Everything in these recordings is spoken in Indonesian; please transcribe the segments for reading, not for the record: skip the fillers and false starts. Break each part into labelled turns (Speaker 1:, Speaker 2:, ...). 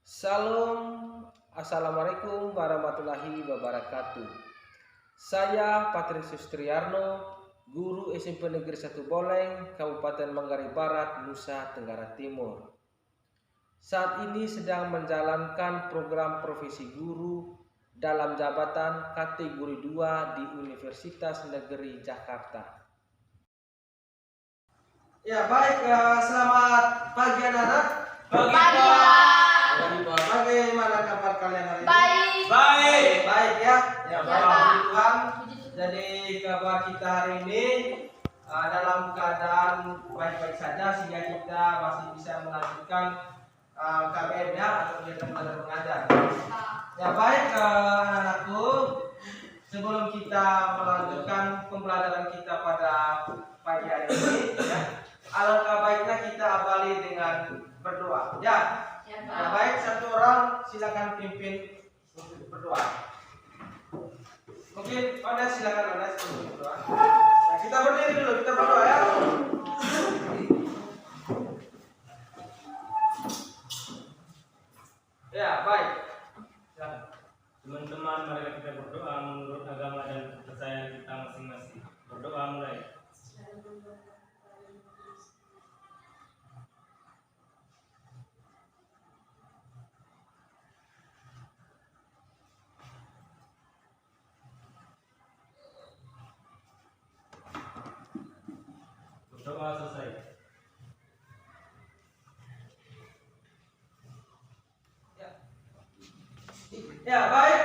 Speaker 1: Salam, Assalamualaikum warahmatullahi wabarakatuh. Saya Patrisius Triarno, guru SMP Negeri 1 Boleng, Kabupaten Manggarai Barat, Nusa Tenggara Timur. Saat ini sedang menjalankan program profesi guru dalam jabatan kategori 2 di Universitas Negeri Jakarta.
Speaker 2: Ya baik, selamat pagi anak-anak.
Speaker 3: Pagi, Pak.
Speaker 2: Bagaimana kabar kalian hari ini?
Speaker 3: Baik.
Speaker 2: Ya.
Speaker 3: Ya,
Speaker 2: Baik,
Speaker 3: Pak.
Speaker 2: puji Tuhan. Jadi kabar kita hari ini dalam keadaan baik-baik saja sehingga kita masih bisa melanjutkan KBM-nya atau kegiatan belajar mengajar. Ya baik, anak-anakku. Sebelum kita melanjutkan pembelajaran kita pada pagi hari ini, ya, alangkah baiknya kita awali dengan berdoa. Ya. Nah, baik, satu orang silakan pimpin untuk berdoa. Mungkin Ones silakan Ones untuk berdoa. Nah, kita berdiri dulu, kita berdoa ya. Ya, baik. Silakan.
Speaker 4: Teman-teman, mari kita berdoa menurut agama dan kepercayaan kita masing-masing. Berdoa mulai. Berdoa selesai.
Speaker 2: Ya, baik.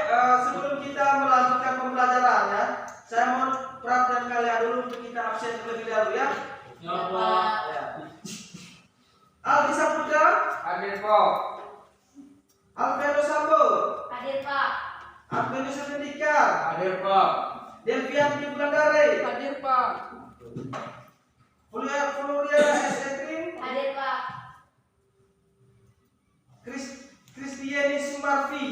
Speaker 2: Sebelum kita melanjutkan pembelajarannya, saya mohon perhatian kalian dulu untuk kita absen terlebih dahulu ya.
Speaker 3: Ya, Pak.
Speaker 2: Ya. Aldi Saputra,
Speaker 1: Hadir, Pak.
Speaker 2: Alveno Sambo,
Speaker 3: Hadir, Pak.
Speaker 2: Advenus Sendika,
Speaker 1: Hadir, Pak.
Speaker 2: Delvian Wulandari,
Speaker 3: Hadir, Pak.
Speaker 2: Fulia S. Edwin,
Speaker 3: Hadir, Pak.
Speaker 2: Kristiani Sumarfi.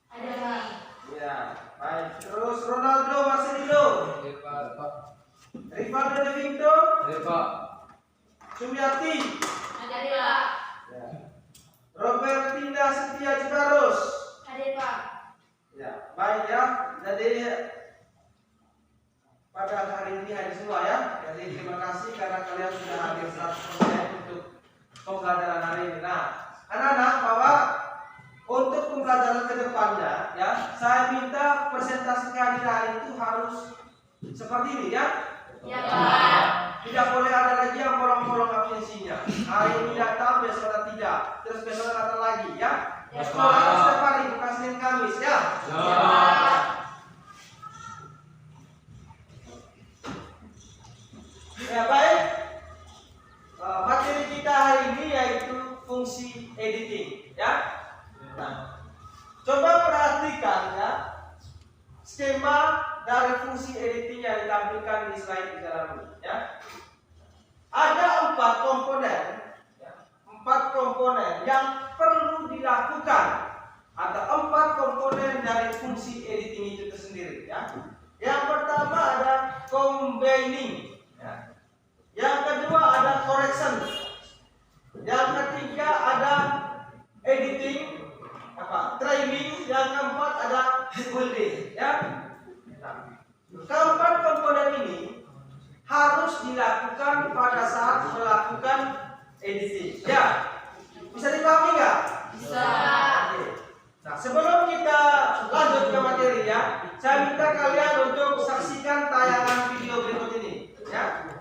Speaker 3: Hadir, Pak.
Speaker 2: Ya, baik. Terus Ronaldo Marcelino,
Speaker 1: Hadir, Pak.
Speaker 2: Rivaldo De Vinto,
Speaker 1: Hadir, Pak.
Speaker 2: Sumiati,
Speaker 3: Hadir, Pak.
Speaker 2: Robertina Setia Cibarus.
Speaker 3: Hadir, Pak.
Speaker 2: Ya, baik ya. Jadi pada hari ini hadir semua ya. Jadi terima kasih karena kalian sudah hadir 100% untuk pembelajaran hari ini. Nah, anak-anak bahwa untuk pembelajaran ke depannya ya, saya minta presentasi kehadiran itu harus seperti ini ya.
Speaker 3: Ya, Pak.
Speaker 2: Tidak boleh ada lagi yang bolong-bolong absensinya. Hari ini datang, besok tidak. Terus besok datang lagi ya.
Speaker 3: Ya,
Speaker 2: Sekolah
Speaker 3: Pak.
Speaker 2: harus setiap hari, bukan Senin Kamis ya.
Speaker 3: Ya, Pak.
Speaker 2: Ya baik. Materi kita hari ini yaitu fungsi editing ya. Nah, coba perhatikan ya skema dari fungsi editing yang ditampilkan di slide di dalam ini ya. Ada 4 komponen ya, 4 komponen yang perlu dilakukan. Ada 4 komponen dari fungsi editing itu tersendiri ya. Yang pertama ada combining ya. Yang kedua ada correction. Yang ketiga ada editing trimming. Yang keempat ada building ya. Nah, keempat komponen ini harus dilakukan pada saat melakukan editing ya. Bisa dipahami nggak?
Speaker 3: Bisa.
Speaker 2: Oke. Nah, sebelum kita lanjut ke materinya, saya minta kalian untuk saksikan tayangan video berikut ini ya.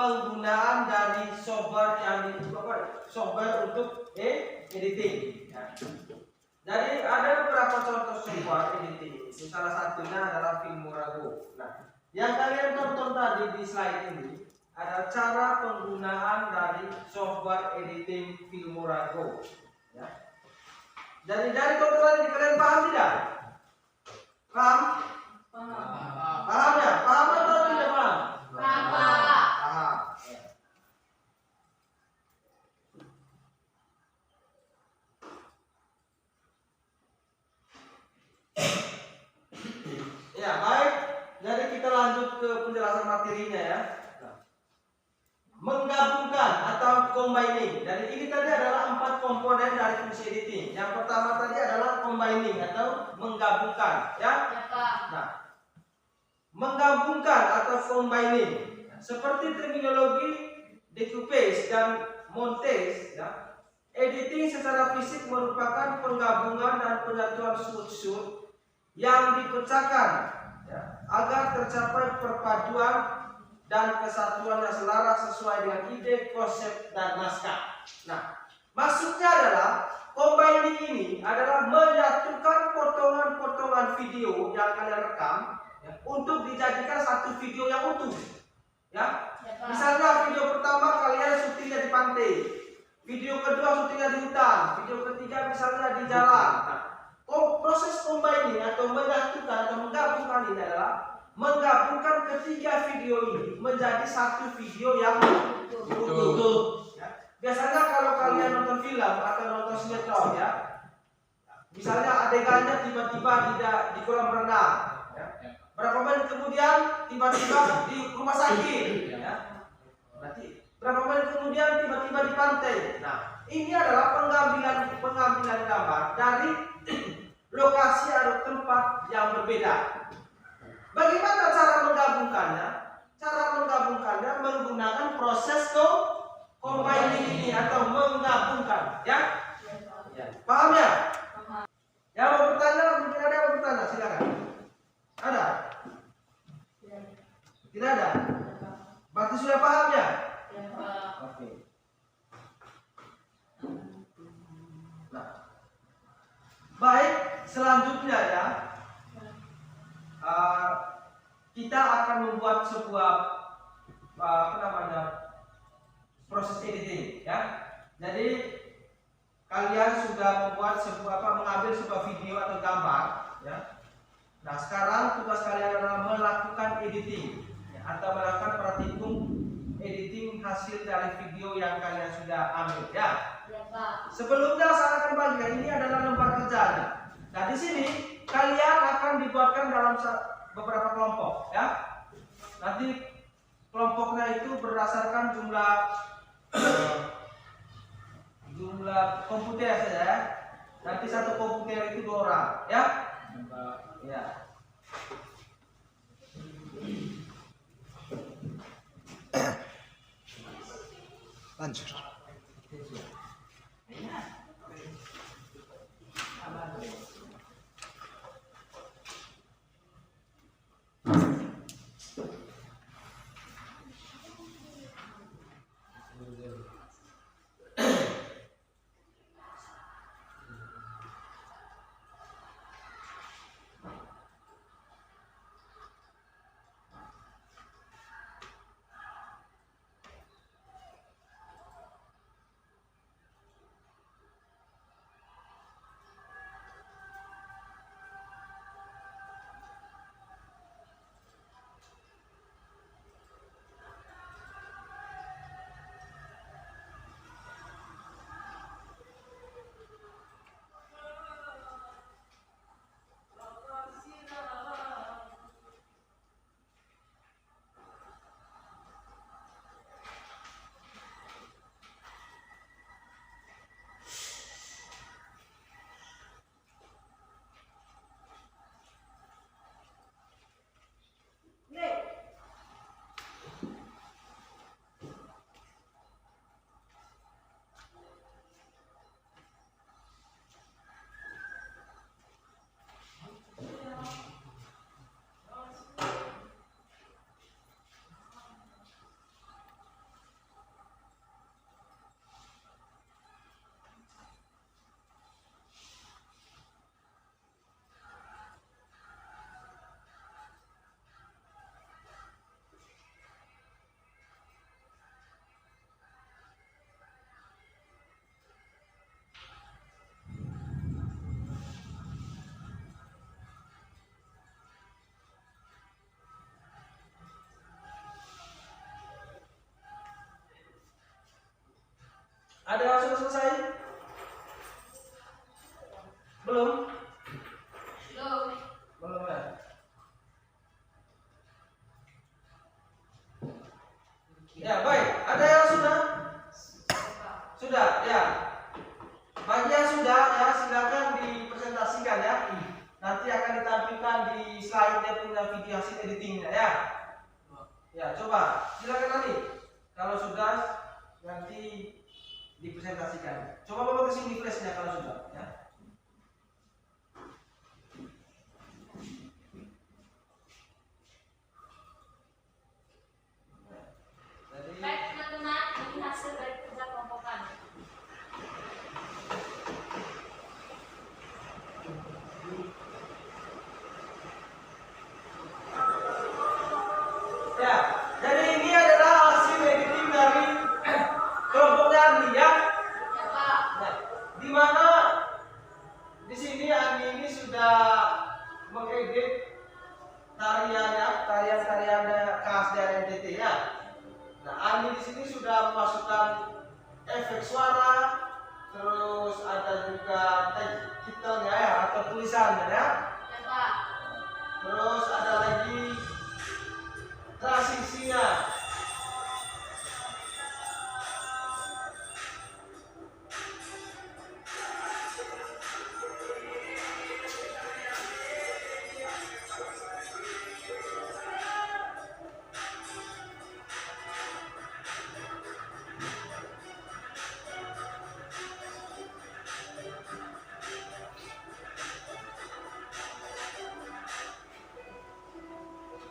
Speaker 2: penggunaan dari software software untuk editing. Ya. Jadi ada beberapa contoh software editing. Salah satunya adalah Filmora Go. Nah, yang kalian tonton tadi di slide ini ada cara penggunaan dari software editing Filmora Go. Ya. Jadi dari tontonan ini kalian paham tidak? Paham? Paham ya? Paham atau tidak paham?
Speaker 3: Paham.
Speaker 2: Paham. Ya, baik. Jadi kita lanjut ke penjelasan materinya ya. Menggabungkan atau combining. Jadi ini tadi adalah 4 komponen dari fungsi editing. Yang pertama tadi adalah combining atau menggabungkan, ya.
Speaker 3: Ya, Pak.
Speaker 2: Nah, menggabungkan atau combining seperti terminologi decoupage dan montage, ya. Editing secara fisik merupakan penggabungan dan penyatuan shoot yang dipecahkan, ya, agar tercapai perpaduan dan kesatuan yang selaras sesuai dengan ide, konsep, dan naskah. Nah, maksudnya adalah combining ini adalah menyatukan potongan-potongan video yang kalian rekam, ya, untuk dijadikan satu video yang utuh. Ya,
Speaker 3: Ya, Pak.
Speaker 2: misalnya video pertama kalian syutingnya di pantai, video kedua syutingnya di hutan, video ketiga misalnya di jalan. Nah, proses combining atau menyatukan atau menggabungkan ini adalah menggabungkan ketiga video ini menjadi satu video yang utuh. Ya. Biasanya kalau kalian nonton film atau nonton sinetron, ya, misalnya adegannya tiba-tiba di kolam renang, ya. Berapa menit kemudian tiba-tiba di rumah sakit, ya. Berarti berapa menit kemudian tiba-tiba di pantai. Nah, ini adalah pengambilan gambar dari lokasi atau tempat yang berbeda. Bagaimana cara menggabungkannya? Cara menggabungkannya menggunakan proses combining ini atau menggabungkan, ya? Ya. Paham ya?
Speaker 3: Paham.
Speaker 2: Yang mau bertanya, mungkin ada yang mau bertanya, silakan. Ada? Tidak ada? Berarti sudah paham ya?
Speaker 3: Ya, Pak.
Speaker 2: Oke. Nah, baik, selanjutnya ya. Kita akan membuat sebuah proses editing, ya. Jadi kalian sudah membuat mengambil sebuah video atau gambar, ya. Nah, sekarang tugas kalian adalah melakukan editing, ya, atau melakukan praktikum editing hasil dari video yang kalian sudah ambil, ya.
Speaker 3: Ya, Pak.
Speaker 2: Sebelumnya saya akan bagikan ini adalah lembar kerjanya. Nah, di sini kalian akan dibuatkan dalam beberapa kelompok, ya. Nanti kelompoknya itu berdasarkan jumlah komputer saja, ya. Nanti satu komputer itu 2 orang, ya. Ya.
Speaker 5: Lanjut.
Speaker 2: Ada yang sudah selesai? Belum?
Speaker 3: Belum.
Speaker 2: Belum ya? Ya baik, ada yang sudah? Sudah ya. Bagi yang sudah ya silakan dipresentasikan ya. Nanti akan ditampilkan di slide-nya punya video hasil editingnya ya. Ya coba silakan nanti. Kalau sudah nanti dipresentasikan. Coba bawa ke sini flashnya kalau sudah ya. Jadi
Speaker 3: Baik teman-teman, ini hasil dari kerja kelompok kami.
Speaker 2: ya, jadi ini adalah hasil editing dari kelompoknya Andi ya.
Speaker 3: Ya Pak.
Speaker 2: Nah, di mana di sini Andi ini sudah mengedit tarian-tariannya KSDN NTT ya. Nah, Andi di sini sudah memasukkan efek suara, terus ada juga titelnya ya atau tulisannya ya.
Speaker 3: Ya Pak.
Speaker 2: Terus ada lagi transisinya.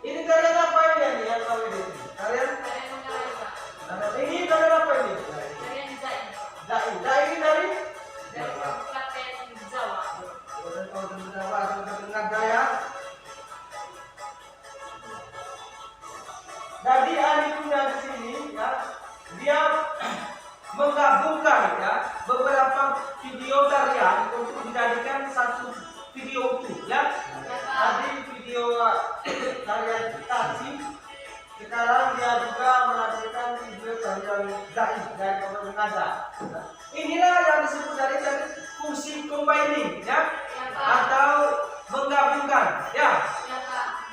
Speaker 2: Ini tarian apa ini yang kau edit? Tarian?
Speaker 3: Kalian mengalami Pak.
Speaker 2: Nah, ini tarian apa ini?
Speaker 3: Kalian Zai.
Speaker 2: Dai ini dari?
Speaker 3: Dari Kabupaten Jawa.
Speaker 2: Dari Kabupaten Jawa, Kabupaten Gaya. Jadi Andi punya di sini ya, dia menggabungkan ya beberapa video tarian untuk dijadikan satu video utuh ya.
Speaker 3: Ya Pak.
Speaker 2: Tadi video tarian Taji, sekarang dia juga menampilkan video tarian Dai dari Kabupaten Ngada. Inilah yang disebut dari fungsi combining ya,
Speaker 3: Ya Pak.
Speaker 2: atau menggabungkan ya.
Speaker 3: Ya Pak.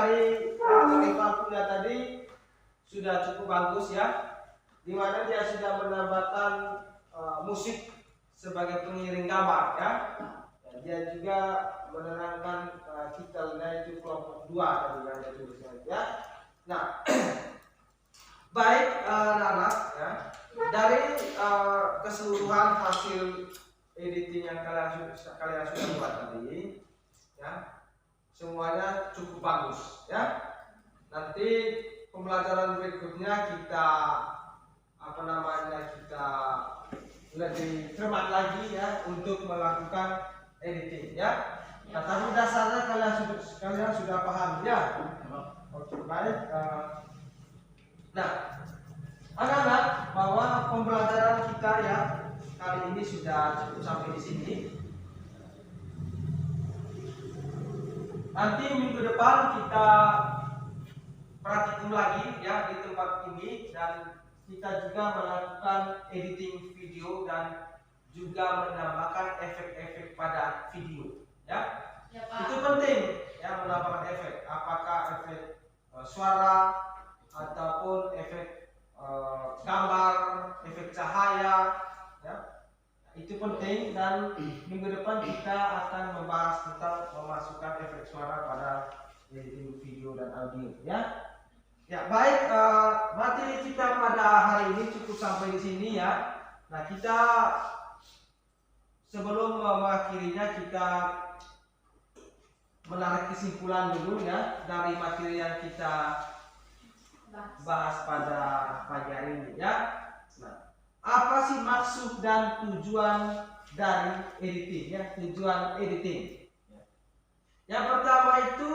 Speaker 2: dari Rival Kuliah tadi sudah cukup bagus ya, dimana dia sudah menambahkan musik sebagai pengiring gambar ya. Dia juga menerangkan titelnya itu kelompok 2 tadi yang ada tulisnya ya. Nah, baik anak-anak ya, dari keseluruhan hasil editing yang kalian sudah buat tadi ya, semuanya cukup bagus ya. Nanti pembelajaran berikutnya kita kita lebih cermat lagi ya untuk melakukan editing ya. Nah, tapi dasarnya kalian sudah paham ya. Oke, baik. Nah, anak-anak, bahwa pembelajaran kita ya kali ini sudah cukup sampai di sini. Nanti minggu depan kita praktikum lagi ya di tempat ini, dan kita juga melakukan editing video dan juga menambahkan efek-efek pada video ya.
Speaker 3: Ya, Pak.
Speaker 2: Itu penting ya, menambahkan efek, apakah efek suara ataupun efek gambar, efek cahaya ya. Itu penting, dan minggu depan kita akan membahas tentang memasukkan efek suara pada editing video dan audio ya. Ya, baik, materi kita pada hari ini cukup sampai di sini ya. Nah, kita sebelum mengakhirinya kita menarik kesimpulan dulu ya dari materi yang kita bahas pada pagi hari ini ya. Nah, apa sih maksud dan tujuan dari editing ya? Tujuan editing. Yang pertama itu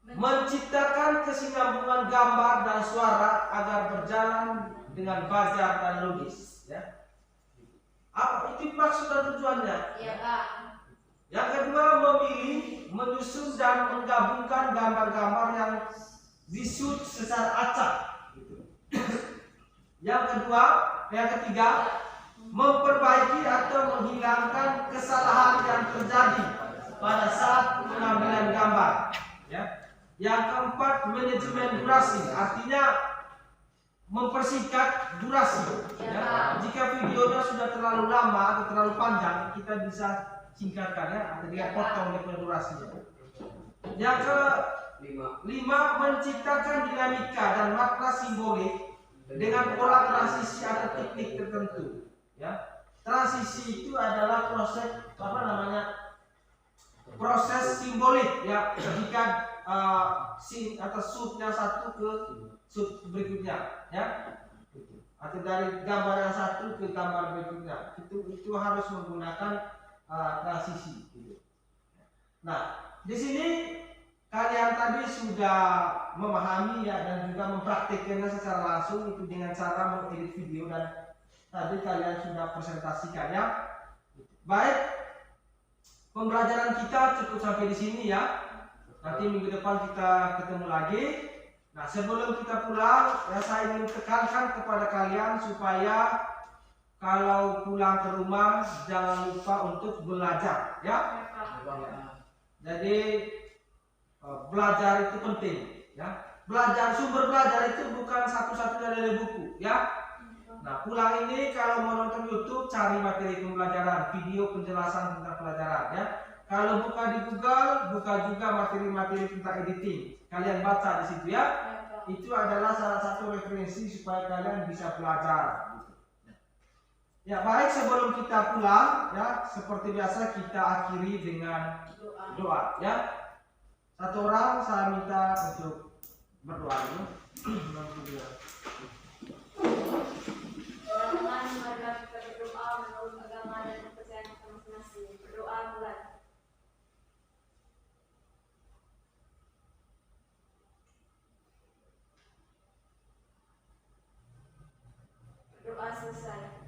Speaker 2: menciptakan kesinambungan gambar dan suara agar berjalan dengan bajar dan logis ya. Apa itu maksud dan tujuannya?
Speaker 3: Iya, Pak.
Speaker 2: Yang kedua, memilih, menyusun dan menggabungkan gambar-gambar yang dishoot secara acak. Yang ketiga, memperbaiki atau menghilangkan kesalahan yang terjadi pada saat pengambilan gambar. Ya. Yang keempat, manajemen durasi, artinya mempersingkat durasi. Ya. Jika videonya sudah terlalu lama atau terlalu panjang, kita bisa singkatkan ya, atau dia potong durasinya. Yang kelima, menciptakan dinamika dan makna simbolik dengan pola transisi atau teknik tertentu. Ya. Transisi itu adalah proses simbolik ya, ketika scene atau shootnya satu ke shoot berikutnya ya, atau dari gambar yang satu ke gambar berikutnya, itu harus menggunakan transisi gitu. Nah, di sini kalian tadi sudah memahami ya, dan juga mempraktikkannya secara langsung itu dengan cara mengedit video, dan tadi kalian sudah presentasikan ya. Baik, pembelajaran kita cukup sampai di sini ya. Nanti minggu depan kita ketemu lagi. Nah, sebelum kita pulang ya, saya ingin tekankan kepada kalian supaya kalau pulang ke rumah jangan lupa untuk belajar ya. Jadi belajar itu penting ya. Sumber belajar itu bukan satu-satunya dari buku ya. Nah, pulang ini kalau mau nonton YouTube, cari materi pembelajaran, video penjelasan tentang pelajaran ya. Kalau buka di Google, buka juga materi-materi tentang editing. Kalian baca di situ ya. Itu adalah salah satu referensi supaya kalian bisa belajar. Ya, baik, sebelum kita pulang ya, seperti biasa kita akhiri dengan doa ya. Satu orang saya minta untuk berdoa dulu.
Speaker 3: Teman-teman, mari kita berdoa menurut agama dan kepercayaan kita masing-masing. Berdoa mulai. Berdoa selesai.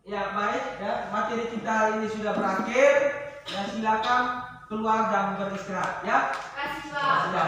Speaker 2: Ya, baik ya, materi kita hari ini sudah berakhir. Ya, silakan keluar dan beristirahat ya.
Speaker 3: Kasih, Pak.
Speaker 2: Ya,